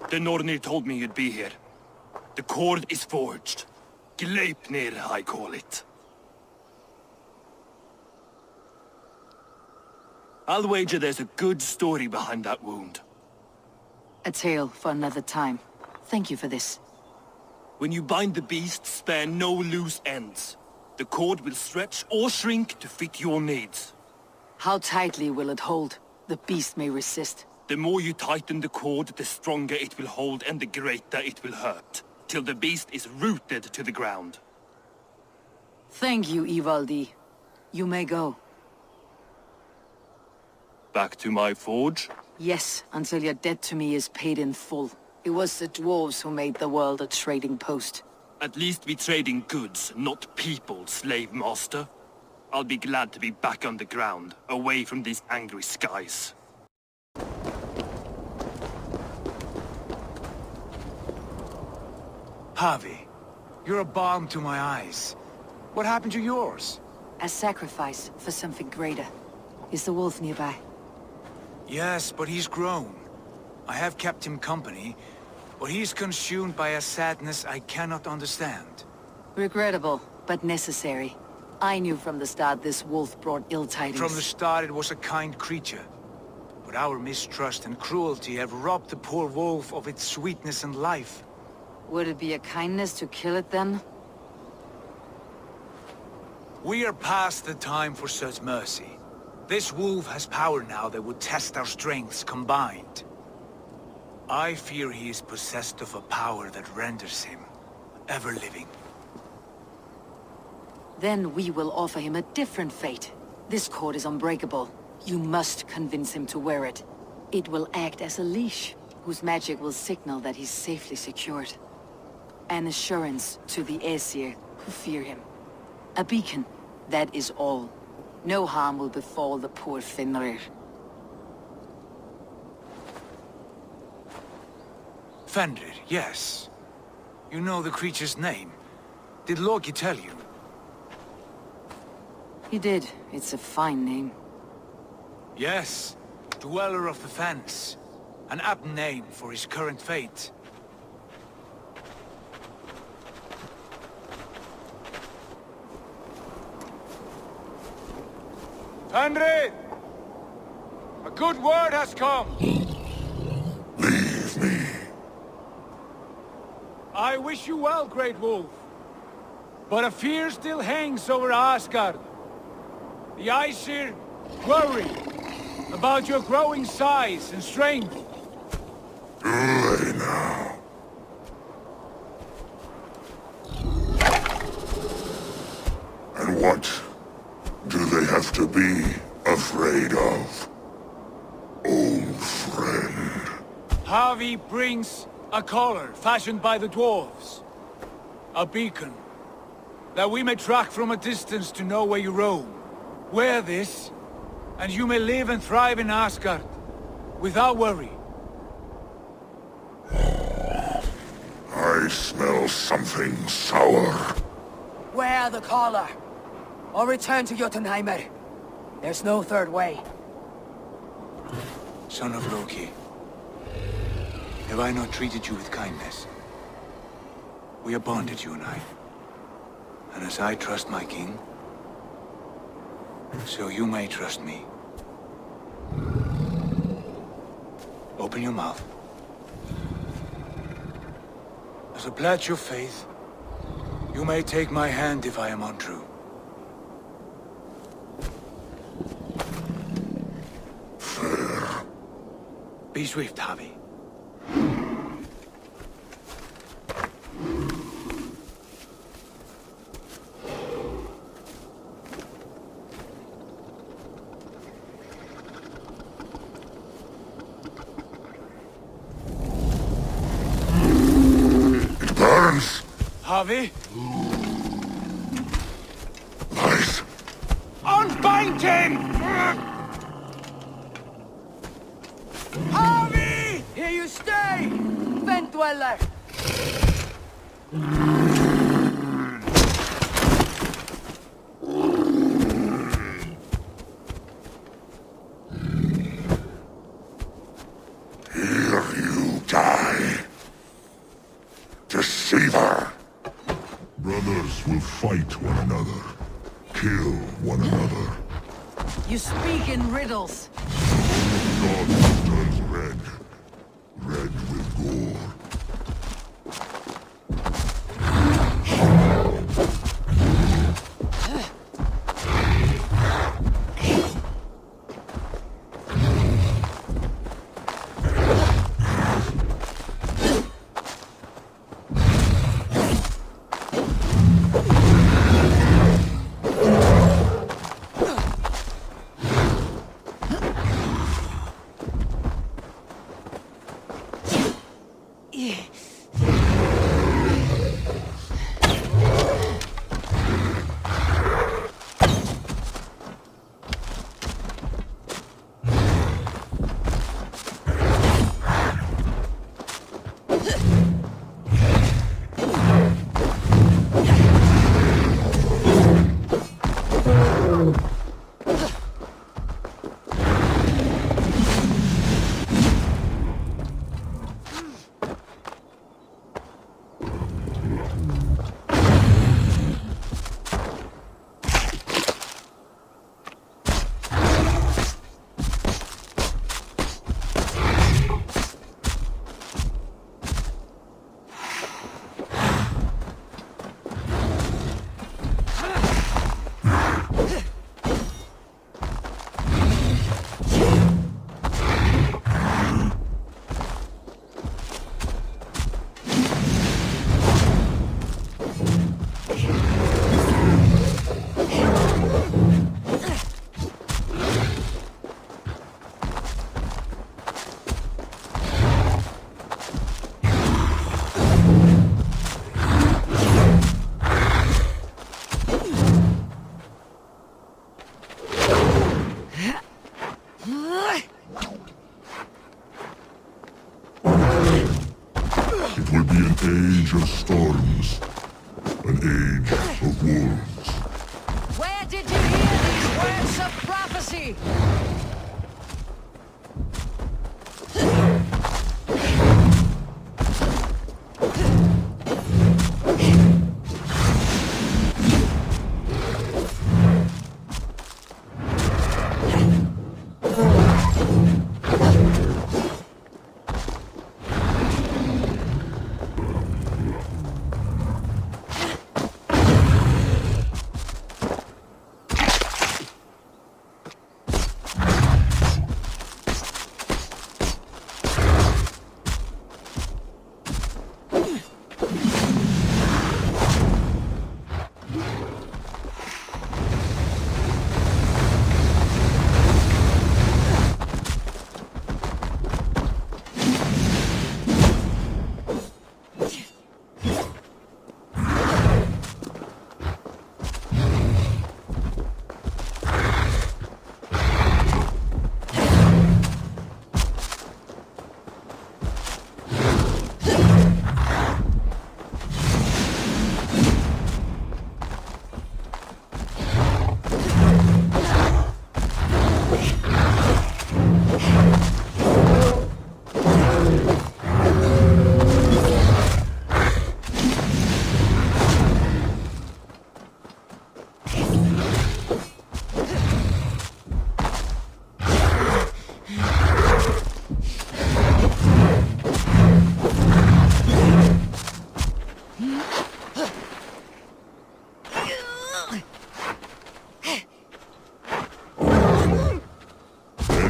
The Nornir told me you'd be here. The cord is forged. Gleipnir, I call it. I'll wager there's a good story behind that wound. A tale for another time. Thank you for this. When you bind the beast, spare no loose ends. The cord will stretch or shrink to fit your needs. How tightly will it hold? The beast may resist. The more you tighten the cord, the stronger it will hold and the greater it will hurt, till the beast is rooted to the ground. Thank you, Ivaldi. You may go. Back to my forge? Yes, until your debt to me is paid in full. It was the dwarves who made the world a trading post. At least we trade in goods, not people, slave master. I'll be glad to be back on the ground, away from these angry skies. Javi, you're a balm to my eyes. What happened to yours? A sacrifice for something greater. Is the wolf nearby? Yes, but he's grown. I have kept him company, but he's consumed by a sadness I cannot understand. Regrettable, but necessary. I knew from the start this wolf brought ill tidings. From the start it was a kind creature. But our mistrust and cruelty have robbed the poor wolf of its sweetness and life. Would it be a kindness to kill it then? We are past the time for such mercy. This wolf has power now that would test our strengths combined. I fear he is possessed of a power that renders him ever-living. Then we will offer him a different fate. This cord is unbreakable. You must convince him to wear it. It will act as a leash, whose magic will signal that he's safely secured. An assurance to the Aesir who fear him. A beacon, that is all. No harm will befall the poor Fenrir. Fenrir, yes. You know the creature's name. Did Loki tell you? He did. It's a fine name. Yes. Dweller of the Fens. An apt name for his current fate. Fenrir! A good word has come! Leave me. I wish you well, Great Wolf. But a fear still hangs over Asgard. The Aesir worry about your growing size and strength. Do they now? And what do they have to be afraid of? Old friend. Javi brings a collar fashioned by the dwarves. A beacon, that we may track from a distance to know where you roam. Wear this, and you may live and thrive in Asgard, without worry. I smell something sour. Wear the collar, or return to Jotunheimer. There's no third way. Son of Loki, have I not treated you with kindness? We are bonded, you and I. And as I trust my king, so you may trust me. Open your mouth. As a pledge of faith, you may take my hand if I am untrue. Fair. Be swift, Javi. It burns. Javi, Lies. unbind him! Javi! Here you stay, Fen Dweller! Here you die. Others will fight one another, kill one another. You speak in riddles. God turns red, red with gore. It will be an age of storms, an age of wolves. Where did you hear these words of prophecy?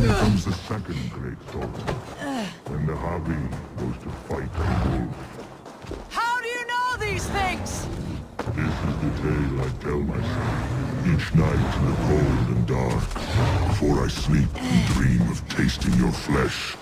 Comes the second great storm, when the Harvey goes to fight the wolf. How do you know these things? This is the tale I tell myself each night in the cold and dark. Before I sleep and dream of tasting your flesh.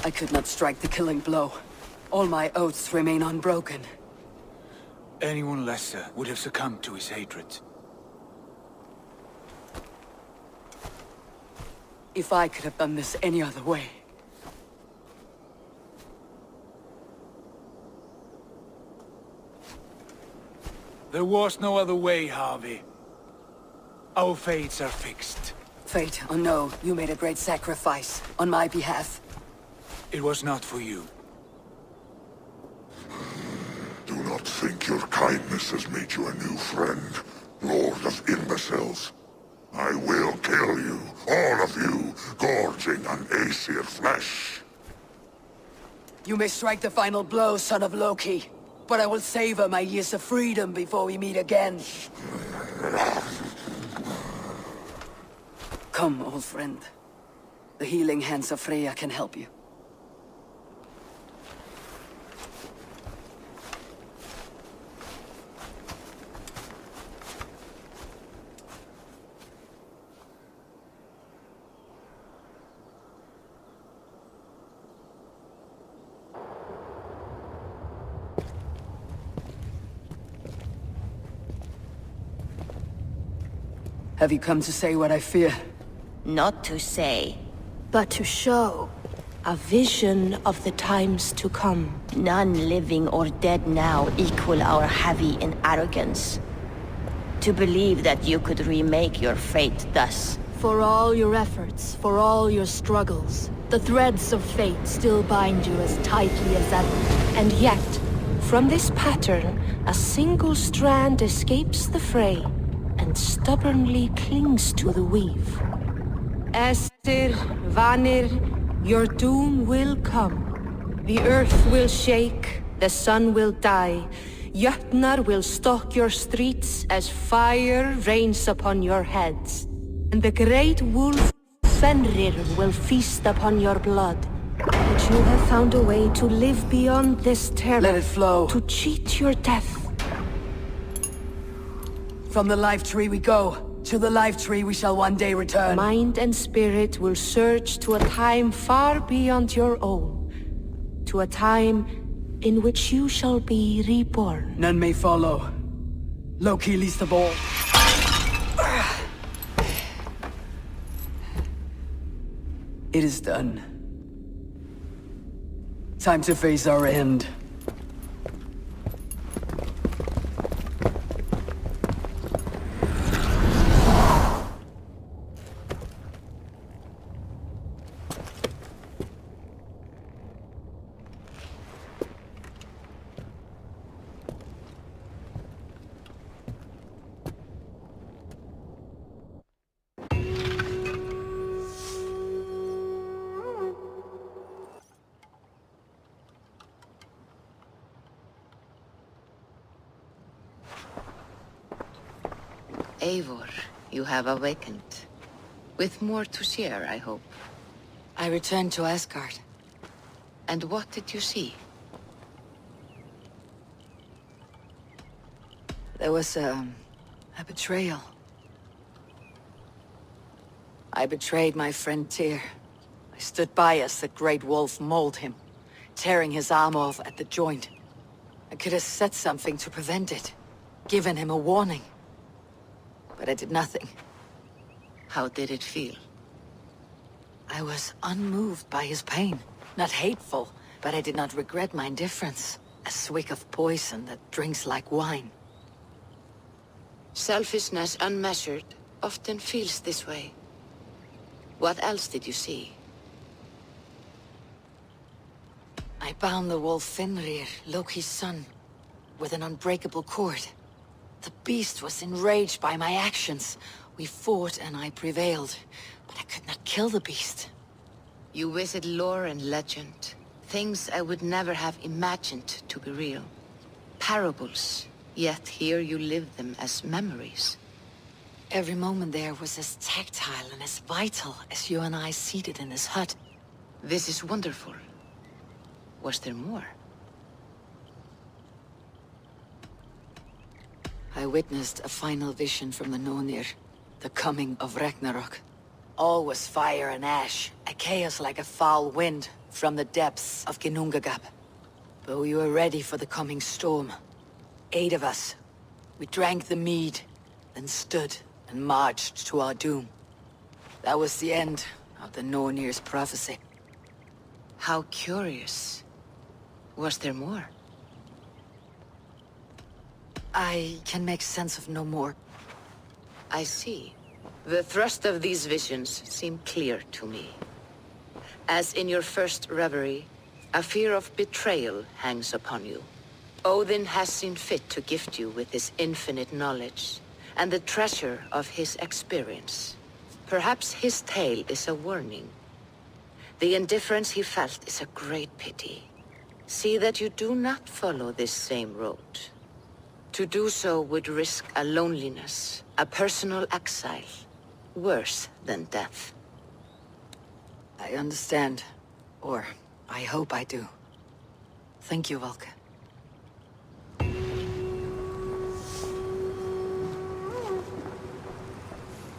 I could not strike the killing blow. All my oaths remain unbroken. Anyone lesser would have succumbed to his hatred. If I could have done this any other way. There was no other way, Harvey. Our fates are fixed. Fate, oh no, you made a great sacrifice on my behalf. It was not for you. Do not think your kindness has made you a new friend, Lord of Imbeciles. I will kill you, all of you, gorging on Aesir flesh. You may strike the final blow, son of Loki. But I will savor my years of freedom before we meet again. Come, old friend. The healing hands of Freya can help you. Have you come to say what I fear? Not to say, but to show a vision of the times to come. none living or dead now equal our heavy in arrogance. To believe that you could remake your fate thus. For all your efforts, for all your struggles, the threads of fate still bind you as tightly as ever. And yet, from this pattern, a single strand escapes the fray and stubbornly clings to the weave. Esther, Vanir, your doom will come. The earth will shake, the sun will die. Jötnar will stalk your streets as fire rains upon your heads. And the great wolf Fenrir will feast upon your blood. But you have found a way to live beyond this terror. Let it flow. To cheat your death. From the life tree we go. To the life tree we shall one day return. Mind and spirit will surge to a time far beyond your own. To a time in which you shall be reborn. None may follow. Loki least of all. It is done. Time to face our end. Eivor, you have awakened. With more to share, I hope. I returned to Asgard. And what did you see? There was a betrayal. I betrayed my friend Tyr. I stood by as the great wolf mauled him, tearing his arm off at the joint. I could have said something to prevent it, given him a warning. But I did nothing. How did it feel? I was unmoved by his pain. Not hateful, but I did not regret my indifference. A swig of poison that drinks like wine. Selfishness unmeasured often feels this way. What else did you see? I bound the wolf Fenrir, Loki's son, with an unbreakable cord. The beast was enraged by my actions. We fought and I prevailed, but I could not kill the beast. You visit lore and legend. Things I would never have imagined to be real. Parables, yet here you live them as memories. Every moment there was as tactile and as vital as you and I seated in this hut. This is wonderful. Was there more? I witnessed a final vision from the Nonir, the coming of Ragnarok. All was fire and ash, a chaos like a foul wind, from the depths of Ginnungagap. But we were ready for the coming storm. 8 of us. We drank the mead, then stood and marched to our doom. That was the end of the Nornir's prophecy. How curious. Was there more? I can make sense of no more. I see. The thrust of these visions seem clear to me. As in your first reverie, a fear of betrayal hangs upon you. Odin has seen fit to gift you with his infinite knowledge, and the treasure of his experience. Perhaps his tale is a warning. The indifference he felt is a great pity. See that you do not follow this same road. To do so would risk a loneliness, a personal exile, worse than death. I understand. Or, I hope I do. Thank you, Valka.